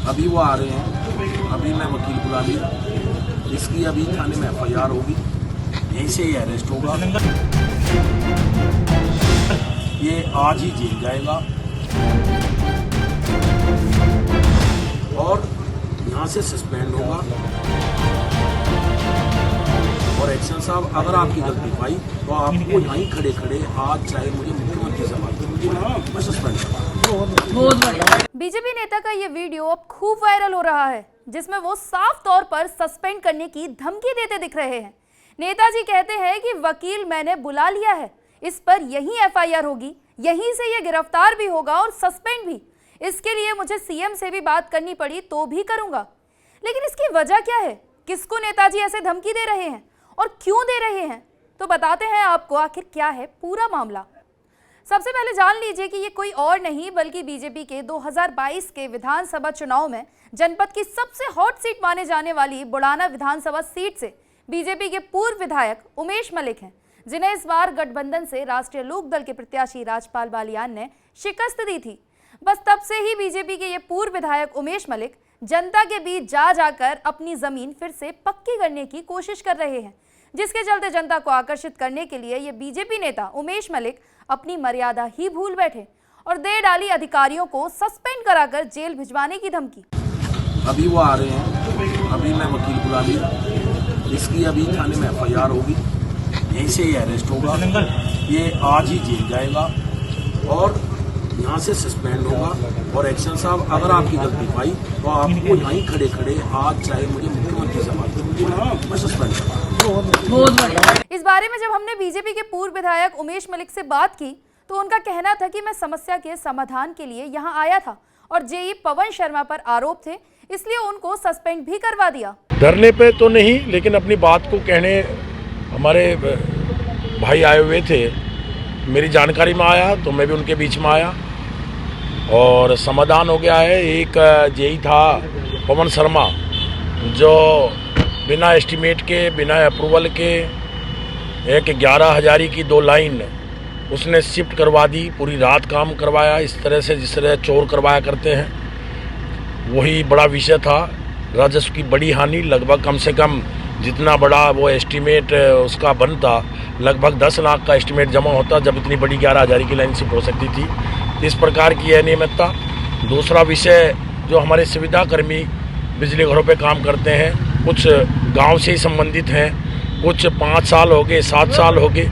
अभी वो आ रहे हैं, अभी मैं वकील बुला लिया। इसकी अभी थाने में FIR होगी, यहीं से ही अरेस्ट होगा। ये आज ही जेल जाएगा और यहाँ से सस्पेंड होगा। और एक्शन साहब, अगर आपकी गलती पाई तो आपको यहीं खड़े खड़े आज चाहे मुझे मुख्यमंत्री से बात करनी, मैं सस्पेंड करूँगा। बीजेपी नेता का ये वीडियो अब खूब वायरल हो रहा है, जिसमें वो साफ तौर पर सस्पेंड करने की धमकी देते दिख रहे हैं। नेताजी कहते हैं कि वकील मैंने बुला लिया है, इस पर यही FIR होगी, यहीं से ये गिरफ्तार भी होगा और सस्पेंड भी। इसके लिए मुझे CM से भी बात करनी पड़ी तो भी करूंगा। लेकिन इसकी वजह क्या है? किसको नेताजी ऐसे धमकी दे रहे हैं और क्यों दे रहे हैं? तो बताते हैं आपको आखिर क्या है पूरा मामला। सबसे पहले जान लीजिए कि ये कोई और नहीं बल्कि बीजेपी के 2022 के विधानसभा चुनाव में जनपद की सबसे हॉट सीट माने जाने वाली बुढ़ाना विधानसभा सीट से बीजेपी के पूर्व विधायक उमेश मलिक हैं, जिन्हें इस बार गठबंधन से राष्ट्रीय लोकदल के प्रत्याशी राजपाल बालियान ने शिकस्त दी थी। बस तब से ही बीजेपी के ये पूर्व विधायक उमेश मलिक जनता के बीच जा जाकर अपनी जमीन फिर से पक्की करने की कोशिश कर रहे हैं, जिसके चलते जनता को आकर्षित करने के लिए ये बीजेपी नेता उमेश मलिक अपनी मर्यादा ही भूल बैठे और दे डाली अधिकारियों को सस्पेंड कराकर जेल भिजवाने की धमकी। अभी वो आ रहे हैं, अभी मैं वकील बुला लिया। इसकी अभी थाने में FIR होगी, यहीं से ही अरेस्ट होगा। ये आज ही जेल जाएगा और यहाँ से सस्पेंड होगा। और एक्शन साहब, अगर आपकी गलती पाई तो आपको यहीं खड़े खड़े आज चाहे मुझे मुख्यमंत्री से बात करनी, मैं सस्पेंड करूँगा। इस बारे में जब हमने बीजेपी के पूर्व विधायक उमेश मलिक से बात की तो उनका कहना था कि मैं समस्या के समाधान के लिए यहाँ आया था और JE पवन शर्मा पर आरोप थे, इसलिए उनको सस्पेंड भी करवा दिया। डरने पे तो नहीं, लेकिन अपनी बात को कहने हमारे भाई आए हुए थे, मेरी जानकारी में आया तो मैं भी उनके बीच में आया और समाधान हो गया है। एक JE था पवन शर्मा, जो बिना एस्टीमेट के, बिना अप्रूवल के एक 11,000 की 2 लाइन उसने शिफ्ट करवा दी, पूरी रात काम करवाया इस तरह से जिस तरह चोर करवाया करते हैं। वही बड़ा विषय था, राजस्व की बड़ी हानि। लगभग कम से कम जितना बड़ा वो एस्टीमेट उसका बनता, लगभग 10 लाख का एस्टीमेट जमा होता जब इतनी बड़ी 11,000 की लाइन शिफ्ट हो सकती थी। इस प्रकार की अनियमितता। दूसरा विषय, जो हमारे सुविधा कर्मी बिजली घरों पे काम करते हैं, कुछ गांव से ही संबंधित हैं, कुछ 5 साल हो गए, 7 साल हो गए,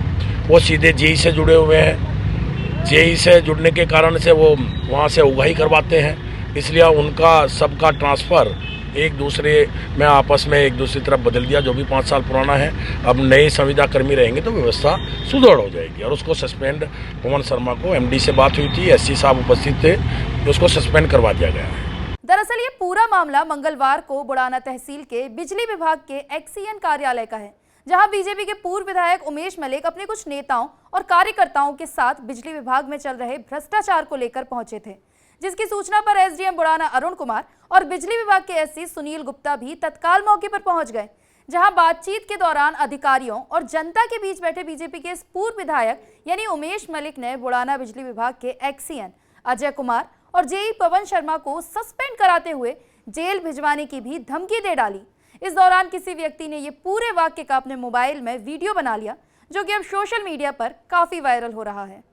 वो सीधे JE से जुड़े हुए हैं। JE से जुड़ने के कारण से वो वहाँ से उगाही करवाते हैं, इसलिए उनका सबका ट्रांसफ़र एक दूसरे में आपस में एक दूसरी तरफ बदल दिया। जो भी 5 साल पुराना है, अब नए संविदा कर्मी रहेंगे तो व्यवस्था सुदृढ़ हो जाएगी। और उसको सस्पेंड, पवन शर्मा को MD से बात हुई थी, SC साहब उपस्थित थे, तो उसको सस्पेंड करवा दिया गया है। दरअसल ये पूरा मामला मंगलवार को बुढ़ाना तहसील के बिजली विभाग के XCN कार्यालय का है, जहां बीजेपी के पूर्व विधायक उमेश मलिक अपने कुछ नेताओं और कार्यकर्ताओं के साथ बिजली विभाग में चल रहे भ्रष्टाचार को लेकर पहुंचे थे, जिसकी सूचना पर SDM बुढ़ाना अरुण कुमार और बिजली विभाग के SC सुनील गुप्ता भी तत्काल मौके पर पहुंच गए, जहां बातचीत के दौरान अधिकारियों और जनता के बीच बैठे बीजेपी के इस पूर्व विधायक यानी उमेश मलिक ने बुढ़ाना बिजली विभाग के XCN अजय कुमार और JE पवन शर्मा को सस्पेंड कराते हुए जेल भिजवाने की भी धमकी दे डाली। इस दौरान किसी व्यक्ति ने ये पूरे वाक्य का अपने मोबाइल में वीडियो बना लिया, जो कि अब सोशल मीडिया पर काफी वायरल हो रहा है।